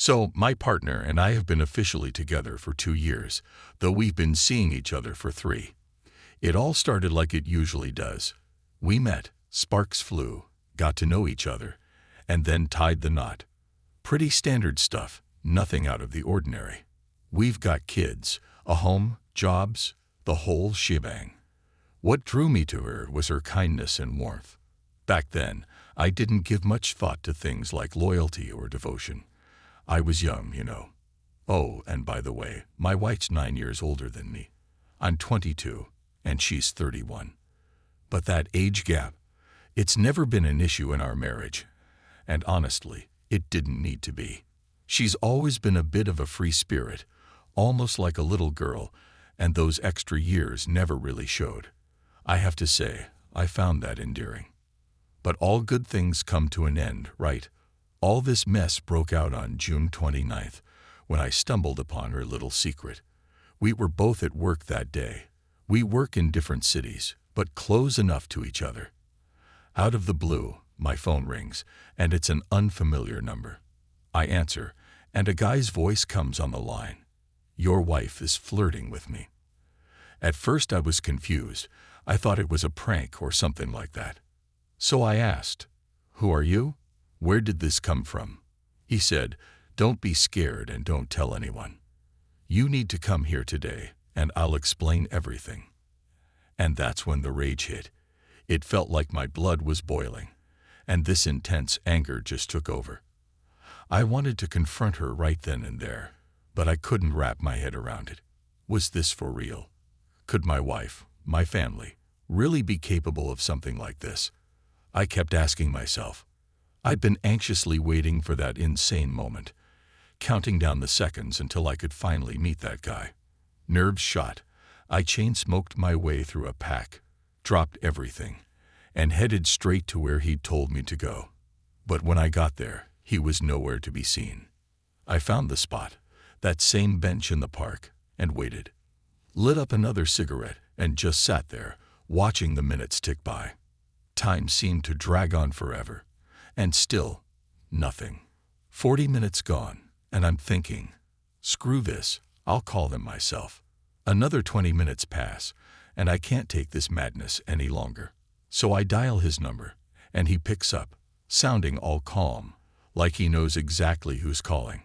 So, my partner and I have been officially together for 2 years, though we've been seeing each other for 3. It all started like it usually does. We met, sparks flew, got to know each other, and then tied the knot. Pretty standard stuff, nothing out of the ordinary. We've got kids, a home, jobs, the whole shebang. What drew me to her was her kindness and warmth. Back then, I didn't give much thought to things like loyalty or devotion. I was young, you know. Oh, and by the way, my wife's 9 years older than me. I'm 22, and she's 31. But that age gap, it's never been an issue in our marriage. And honestly, it didn't need to be. She's always been a bit of a free spirit, almost like a little girl, and those extra years never really showed. I have to say, I found that endearing. But all good things come to an end, right? All this mess broke out on June 29th, when I stumbled upon her little secret. We were both at work that day. We work in different cities, but close enough to each other. Out of the blue, my phone rings, and it's an unfamiliar number. I answer, and a guy's voice comes on the line. "Your wife is flirting with me." At first I was confused. I thought it was a prank or something like that. So I asked, "Who are you? Where did this come from?" He said, "Don't be scared and don't tell anyone. You need to come here today, and I'll explain everything." And that's when the rage hit. It felt like my blood was boiling, and this intense anger just took over. I wanted to confront her right then and there, but I couldn't wrap my head around it. Was this for real? Could my wife, my family, really be capable of something like this? I kept asking myself. I'd been anxiously waiting for that insane moment, counting down the seconds until I could finally meet that guy. Nerves shot, I chain-smoked my way through a pack, dropped everything, and headed straight to where he'd told me to go. But when I got there, he was nowhere to be seen. I found the spot, that same bench in the park, and waited. Lit up another cigarette and just sat there, watching the minutes tick by. Time seemed to drag on forever, and still, nothing. 40 minutes gone, and I'm thinking, screw this, I'll call them myself. Another 20 minutes pass, and I can't take this madness any longer. So I dial his number, and he picks up, sounding all calm, like he knows exactly who's calling.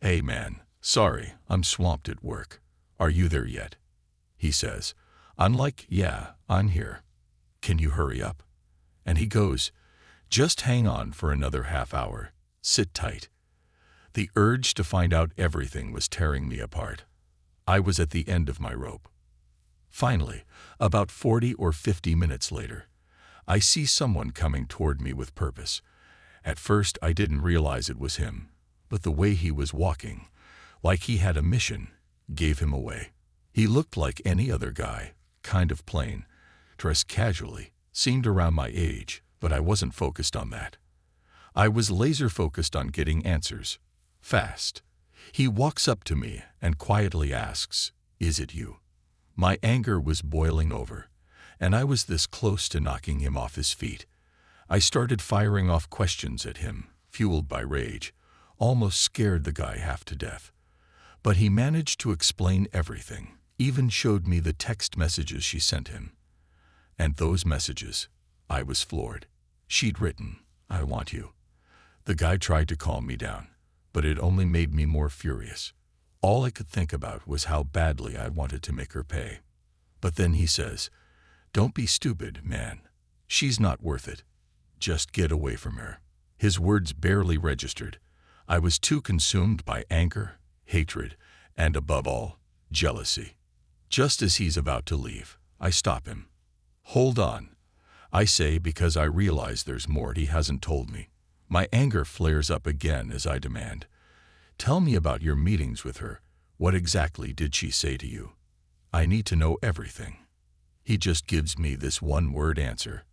"Hey man, sorry, I'm swamped at work. Are you there yet?" He says. I'm like, "Yeah, I'm here. Can you hurry up?" And he goes, "Just hang on for another half hour. Sit tight." The urge to find out everything was tearing me apart. I was at the end of my rope. Finally, about 40 or 50 minutes later, I see someone coming toward me with purpose. At first, I didn't realize it was him, but the way he was walking, like he had a mission, gave him away. He looked like any other guy, kind of plain, dressed casually, seemed around my age, but I wasn't focused on that. I was laser-focused on getting answers, fast. He walks up to me and quietly asks, "Is it you?" My anger was boiling over, and I was this close to knocking him off his feet. I started firing off questions at him, fueled by rage, almost scared the guy half to death. But he managed to explain everything, even showed me the text messages she sent him. And those messages, I was floored. She'd written, "I want you." The guy tried to calm me down, but it only made me more furious. All I could think about was how badly I wanted to make her pay. But then he says, "Don't be stupid, man. She's not worth it. Just get away from her." His words barely registered. I was too consumed by anger, hatred, and above all, jealousy. Just as he's about to leave, I stop him. "Hold on," I say, because I realize there's more he hasn't told me. My anger flares up again as I demand, "Tell me about your meetings with her. What exactly did she say to you? I need to know everything." He just gives me this one-word answer.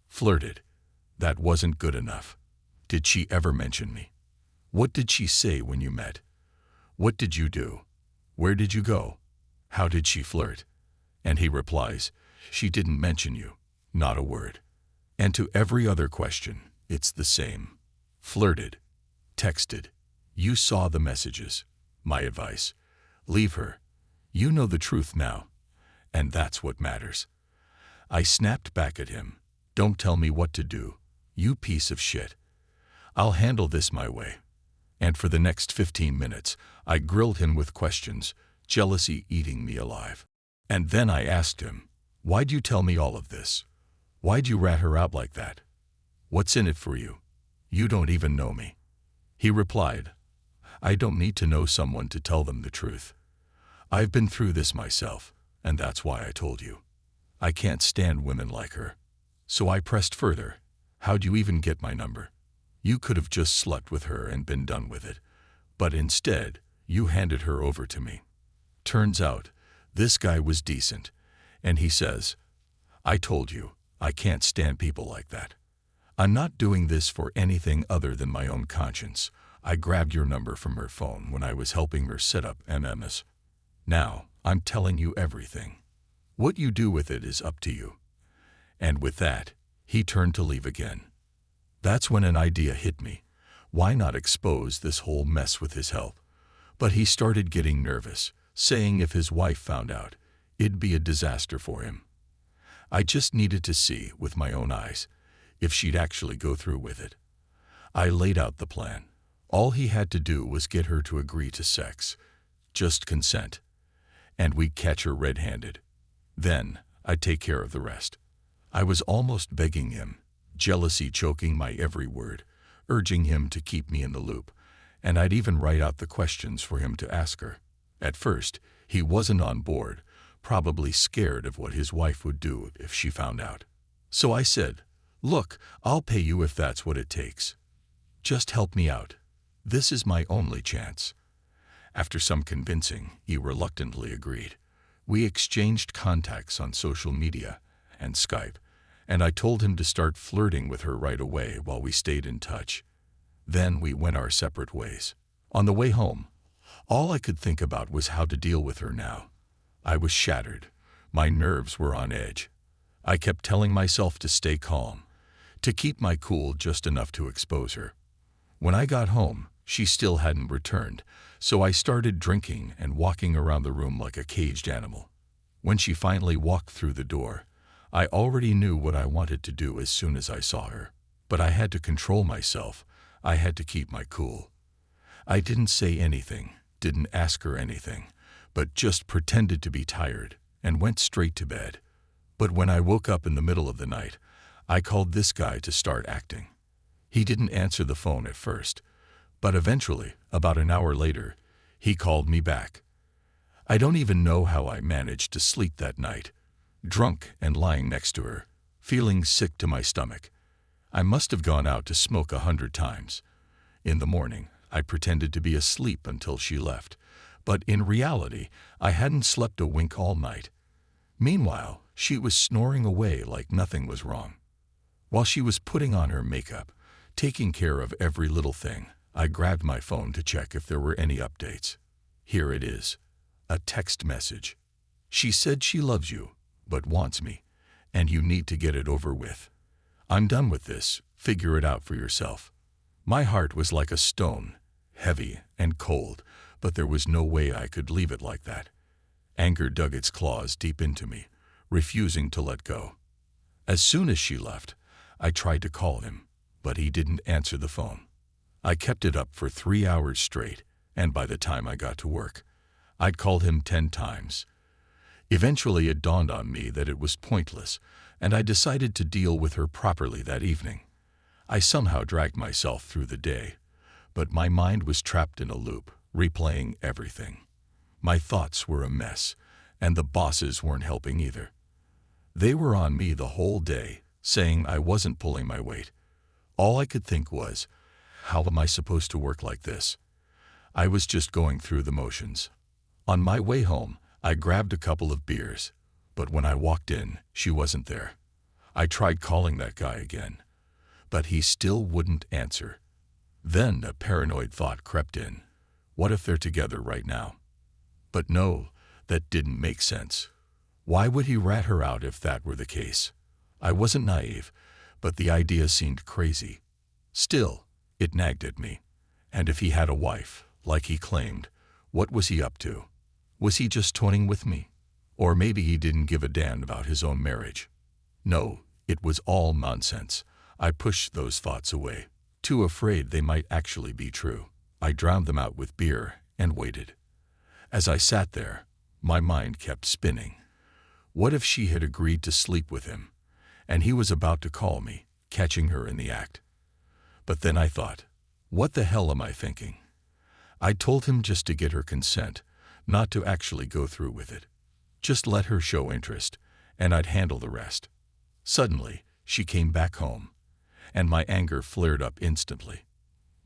"Flirted. That wasn't good enough. Did she ever mention me? What did she say when you met? What did you do? Where did you go? How did she flirt?" And he replies, "She didn't mention you. Not a word." And to every other question, it's the same. Flirted. Texted. You saw the messages. My advice: leave her. You know the truth now, and that's what matters. I snapped back at him. Don't tell me what to do, you piece of shit. I'll handle this my way. And for the next 15 minutes, I grilled him with questions, jealousy eating me alive. And then I asked him, why'd you tell me all of this? Why'd you rat her out like that? What's in it for you? You don't even know me. He replied, I don't need to know someone to tell them the truth. I've been through this myself, and that's why I told you. I can't stand women like her. So I pressed further. How'd you even get my number? You could have just slept with her and been done with it. But instead, you handed her over to me. Turns out, this guy was decent, and he says, I told you, I can't stand people like that. I'm not doing this for anything other than my own conscience. I grabbed your number from her phone when I was helping her set up MMS. Now, I'm telling you everything. What you do with it is up to you. And with that, he turned to leave again. That's when an idea hit me. Why not expose this whole mess with his help? But he started getting nervous, saying if his wife found out, it'd be a disaster for him. I just needed to see, with my own eyes, if she'd actually go through with it. I laid out the plan. All he had to do was get her to agree to sex. Just consent. And we'd catch her red-handed. Then, I'd take care of the rest. I was almost begging him, jealousy choking my every word, urging him to keep me in the loop, and I'd even write out the questions for him to ask her. At first, he wasn't on board, probably scared of what his wife would do if she found out. So I said, look, I'll pay you if that's what it takes. Just help me out. This is my only chance. After some convincing, he reluctantly agreed. We exchanged contacts on social media and Skype, and I told him to start flirting with her right away while we stayed in touch. Then we went our separate ways. On the way home, all I could think about was how to deal with her now. I was shattered. My nerves were on edge. I kept telling myself to stay calm, to keep my cool just enough to expose her. When I got home, she still hadn't returned, so I started drinking and walking around the room like a caged animal. When she finally walked through the door, I already knew what I wanted to do as soon as I saw her. But I had to control myself. I had to keep my cool. I didn't say anything, didn't ask her anything, but just pretended to be tired and went straight to bed. But when I woke up in the middle of the night, I called this guy to start acting. He didn't answer the phone at first, but eventually, about an hour later, he called me back. I don't even know how I managed to sleep that night, drunk and lying next to her, feeling sick to my stomach. I must have gone out to smoke 100 times. In the morning, I pretended to be asleep until she left, but in reality, I hadn't slept a wink all night. Meanwhile, she was snoring away like nothing was wrong. While she was putting on her makeup, taking care of every little thing, I grabbed my phone to check if there were any updates. Here it is. A text message. She said she loves you, but wants me, and you need to get it over with. I'm done with this. Figure it out for yourself. My heart was like a stone, heavy and cold, but there was no way I could leave it like that. Anger dug its claws deep into me, refusing to let go. As soon as she left, I tried to call him, but he didn't answer the phone. I kept it up for 3 hours straight, and by the time I got to work, I'd called him 10 times. Eventually it dawned on me that it was pointless, and I decided to deal with her properly that evening. I somehow dragged myself through the day, but my mind was trapped in a loop, replaying everything. My thoughts were a mess, and the bosses weren't helping either. They were on me the whole day, saying I wasn't pulling my weight. All I could think was, how am I supposed to work like this? I was just going through the motions. On my way home, I grabbed a couple of beers, but when I walked in, she wasn't there. I tried calling that guy again, but he still wouldn't answer. Then a paranoid thought crept in. What if they're together right now? But no, that didn't make sense. Why would he rat her out if that were the case? I wasn't naive, but the idea seemed crazy. Still, it nagged at me, And if he had a wife, like he claimed, what was he up to? Was he just toying with me? Or maybe he didn't give a damn about his own marriage. No, it was all nonsense. I pushed those thoughts away, too afraid they might actually be true. I drowned them out with beer and waited. As I sat there, my mind kept spinning. What if she had agreed to sleep with him, and he was about to call me, catching her in the act? But then I thought, what the hell am I thinking? I told him just to get her consent, not to actually go through with it. Just let her show interest, and I'd handle the rest. Suddenly, she came back home, and my anger flared up instantly.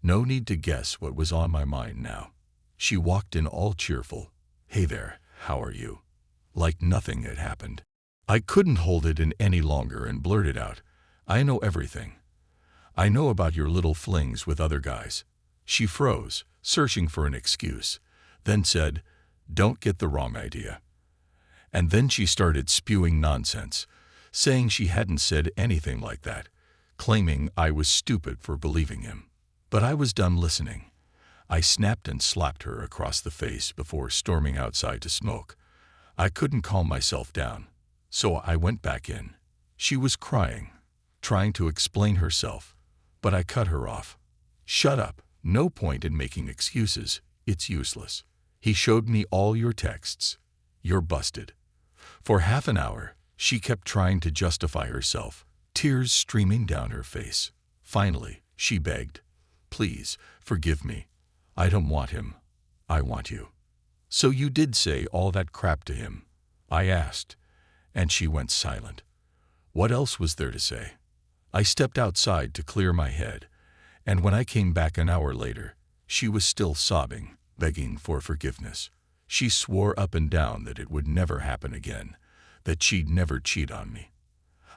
No need to guess what was on my mind now. She walked in all cheerful. "Hey there, how are you?" Like nothing had happened. I couldn't hold it in any longer and blurted out, "I know everything. I know about your little flings with other guys." She froze, searching for an excuse, then said, "Don't get the wrong idea." And then she started spewing nonsense, saying she hadn't said anything like that, claiming I was stupid for believing him. But I was done listening. I snapped and slapped her across the face before storming outside to smoke. I couldn't calm myself down, so I went back in. She was crying, trying to explain herself, but I cut her off. "Shut up. No point in making excuses. It's useless. He showed me all your texts. You're busted." For half an hour, she kept trying to justify herself, tears streaming down her face. Finally, she begged, "Please, forgive me. I don't want him. I want you." "So you did say all that crap to him?" I asked, and she went silent. What else was there to say? I stepped outside to clear my head, and when I came back an hour later, she was still sobbing, begging for forgiveness. She swore up and down that it would never happen again, that she'd never cheat on me.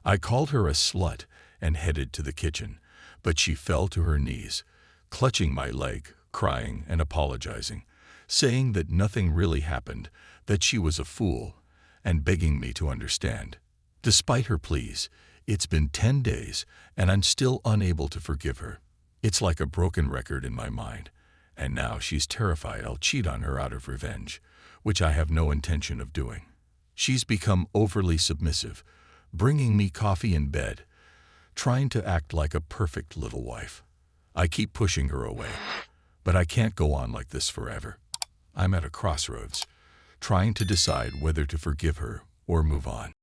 I called her a slut and headed to the kitchen, but she fell to her knees, clutching my leg, crying and apologizing, saying that nothing really happened, that she was a fool, and begging me to understand. Despite her pleas, it's been 10 days, and I'm still unable to forgive her. It's like a broken record in my mind, and now she's terrified I'll cheat on her out of revenge, which I have no intention of doing. She's become overly submissive, bringing me coffee in bed, trying to act like a perfect little wife. I keep pushing her away, but I can't go on like this forever. I'm at a crossroads, trying to decide whether to forgive her or move on.